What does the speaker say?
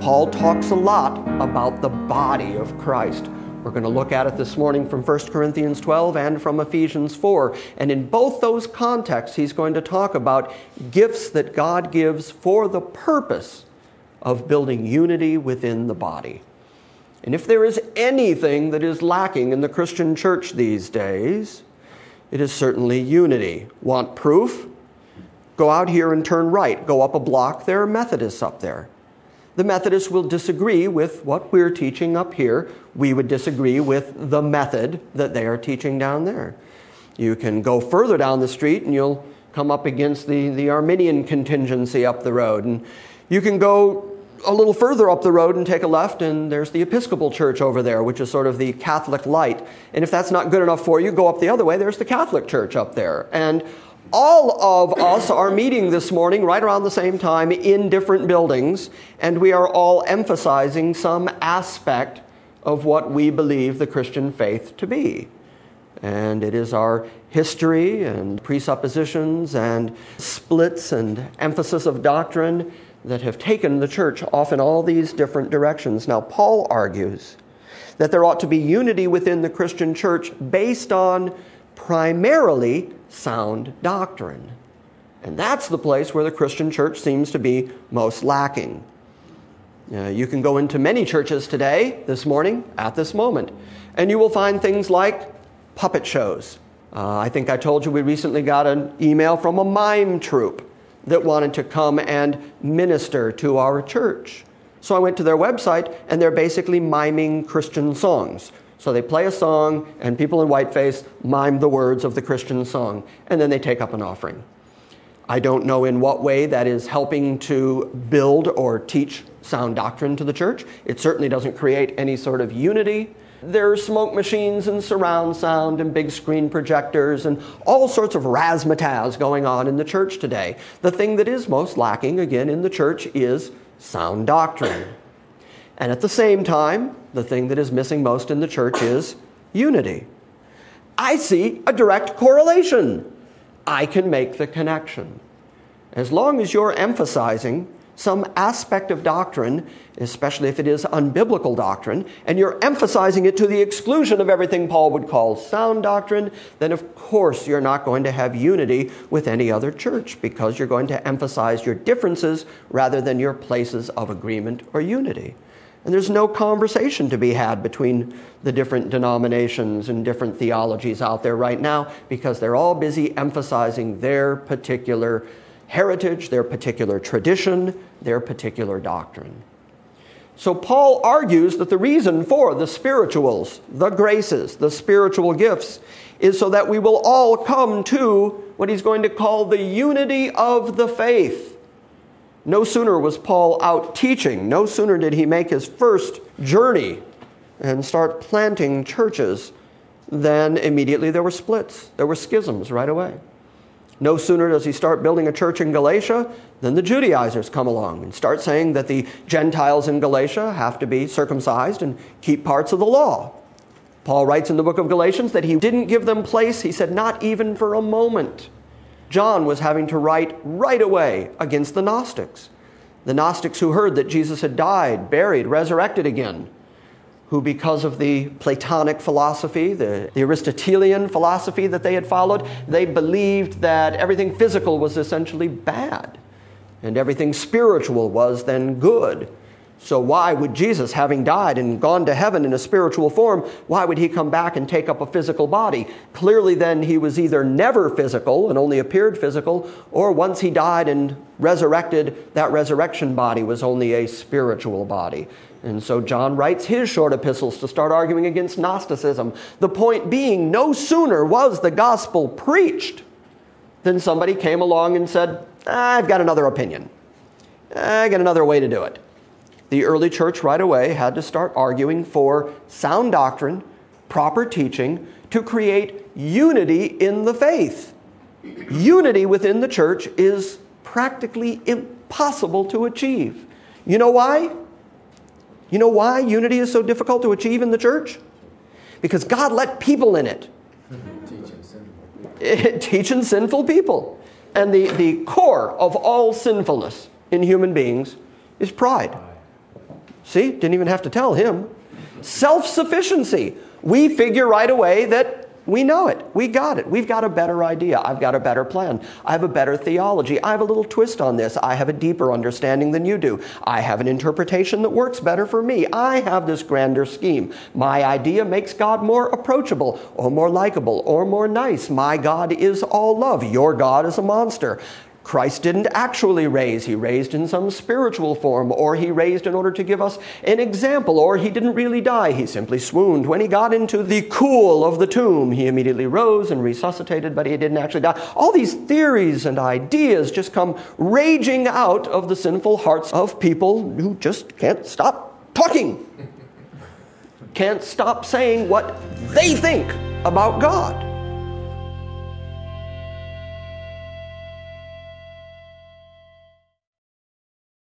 Paul talks a lot about the body of Christ. We're going to look at it this morning from 1 Corinthians 12 and from Ephesians 4. And in both those contexts, he's going to talk about gifts that God gives for the purpose of building unity within the body. And if there is anything that is lacking in the Christian church these days, it is certainly unity. Want proof? Go out here and turn right. Go up a block. There are Methodists up there. The Methodists will disagree with what we're teaching up here. We would disagree with the method that they are teaching down there. You can go further down the street and you'll come up against the Arminian contingency up the road. And you can go a little further up the road and take a left, and there's the Episcopal Church over there, which is sort of the Catholic light. And if that's not good enough for you, go up the other way. There's the Catholic Church up there. And all of us are meeting this morning right around the same time in different buildings, and we are all emphasizing some aspect of what we believe the Christian faith to be. And it is our history and presuppositions and splits and emphasis of doctrine that have taken the church off in all these different directions. Now, Paul argues that there ought to be unity within the Christian church based on primarily sound doctrine. And that's the place where the Christian church seems to be most lacking. You can go into many churches today, this morning, at this moment, and you will find things like puppet shows. I think I told you we recently got an email from a mime troupe that wanted to come and minister to our church. So I went to their website, and they're basically miming Christian songs. So they play a song, and people in whiteface mime the words of the Christian song, and then they take up an offering. I don't know in what way that is helping to build or teach sound doctrine to the church. It certainly doesn't create any sort of unity. There are smoke machines and surround sound and big screen projectors and all sorts of razzmatazz going on in the church today. The thing that is most lacking, again, in the church is sound doctrine. And at the same time, the thing that is missing most in the church is unity. I see a direct correlation. I can make the connection. As long as you're emphasizing some aspect of doctrine, especially if it is unbiblical doctrine, and you're emphasizing it to the exclusion of everything Paul would call sound doctrine, then of course you're not going to have unity with any other church, because you're going to emphasize your differences rather than your places of agreement or unity. And there's no conversation to be had between the different denominations and different theologies out there right now, because they're all busy emphasizing their particular heritage, their particular tradition, their particular doctrine. So Paul argues that the reason for the spirituals, the graces, the spiritual gifts, is so that we will all come to what he's going to call the unity of the faith. No sooner was Paul out teaching, no sooner did he make his first journey and start planting churches, than immediately there were splits, there were schisms right away. No sooner does he start building a church in Galatia than the Judaizers come along and start saying that the Gentiles in Galatia have to be circumcised and keep parts of the law. Paul writes in the book of Galatians that he didn't give them place, he said, not even for a moment. John was having to write right away against the Gnostics who heard that Jesus had died, buried, resurrected again, who because of the Platonic philosophy, the Aristotelian philosophy that they had followed, they believed that everything physical was essentially bad and everything spiritual was then good. So why would Jesus, having died and gone to heaven in a spiritual form, why would he come back and take up a physical body? Clearly then he was either never physical and only appeared physical, or once he died and resurrected, that resurrection body was only a spiritual body. And so John writes his short epistles to start arguing against Gnosticism. The point being, no sooner was the gospel preached than somebody came along and said, I've got another opinion. I got another way to do it. The early church right away had to start arguing for sound doctrine, proper teaching, to create unity in the faith. Unity within the church is practically impossible to achieve. You know why? You know why unity is so difficult to achieve in the church? Because God let people in it. Teaching sinful people. And the core of all sinfulness in human beings is pride. See, didn't even have to tell him. Self-sufficiency. We figure right away that we know it. We got it. We've got a better idea. I've got a better plan. I have a better theology. I have a little twist on this. I have a deeper understanding than you do. I have an interpretation that works better for me. I have this grander scheme. My idea makes God more approachable or more likable or more nice. My God is all love. Your God is a monster. Christ didn't actually raise. He raised in some spiritual form, or he raised in order to give us an example, or he didn't really die. He simply swooned. When he got into the cool of the tomb, he immediately rose and resuscitated, but he didn't actually die. All these theories and ideas just come raging out of the sinful hearts of people who just can't stop talking, can't stop saying what they think about God.